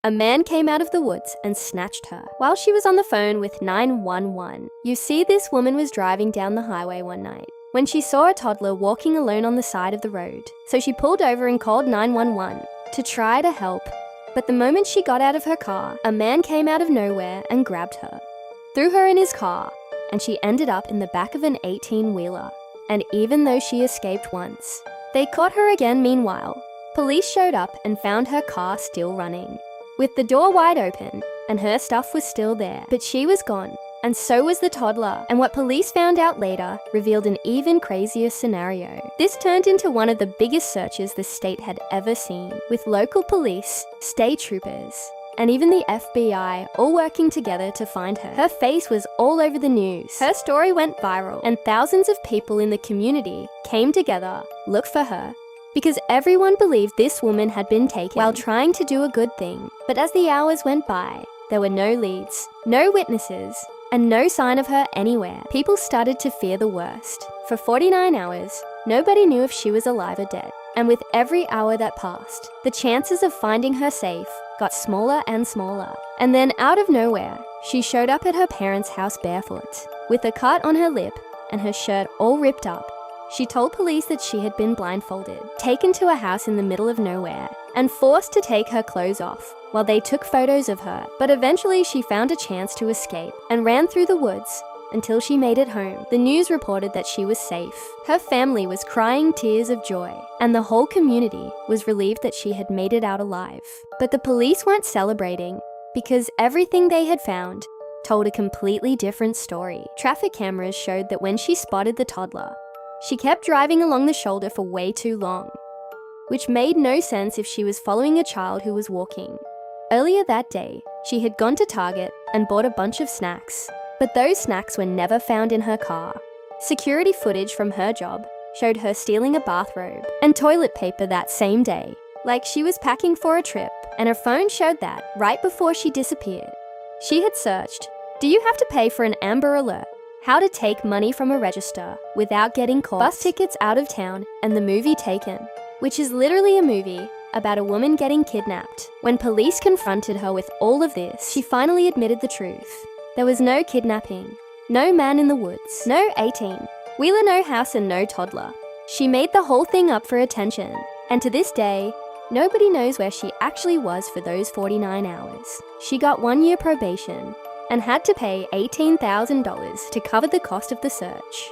A man came out of the woods and snatched her while she was on the phone with 911. You see, this woman was driving down the highway one night when she saw a toddler walking alone on the side of the road. So she pulled over and called 911 to try to help. But the moment she got out of her car, a man came out of nowhere and grabbed her, threw her in his car, and she ended up in the back of an 18-wheeler. And even though she escaped once, they caught her again meanwhile. Police showed up and found her car still running, with the door wide open, and her stuff was still there. But she was gone, and so was the toddler. And what police found out later revealed an even crazier scenario. This turned into one of the biggest searches the state had ever seen, with local police, state troopers, and even the FBI all working together to find her. Her face was all over the news. Her story went viral, and thousands of people in the community came together, looked for her, because everyone believed this woman had been taken while trying to do a good thing. But as the hours went by, there were no leads, no witnesses, and no sign of her anywhere. People started to fear the worst. For 49 hours, nobody knew if she was alive or dead. And with every hour that passed, the chances of finding her safe got smaller and smaller. And then out of nowhere, she showed up at her parents' house barefoot, with a cut on her lip and her shirt all ripped up. She told police that she had been blindfolded, taken to a house in the middle of nowhere, and forced to take her clothes off while they took photos of her. But eventually she found a chance to escape and ran through the woods until she made it home. The news reported that she was safe. Her family was crying tears of joy, and the whole community was relieved that she had made it out alive. But the police weren't celebrating, because everything they had found told a completely different story. Traffic cameras showed that when she spotted the toddler, she kept driving along the shoulder for way too long, which made no sense if she was following a child who was walking. Earlier that day, she had gone to Target and bought a bunch of snacks, but those snacks were never found in her car. Security footage from her job showed her stealing a bathrobe and toilet paper that same day, like she was packing for a trip, and her phone showed that right before she disappeared. She had searched, "Do you have to pay for an Amber Alert? How to take money from a register without getting caught? Bus tickets out of town," and the movie Taken, which is literally a movie about a woman getting kidnapped. When police confronted her with all of this, she finally admitted the truth. There was no kidnapping, no man in the woods, no 18-wheeler, no house, and no toddler. She made the whole thing up for attention, and to this day, nobody knows where she actually was for those 49 hours. She got 1 year probation and had to pay $18,000 to cover the cost of the search.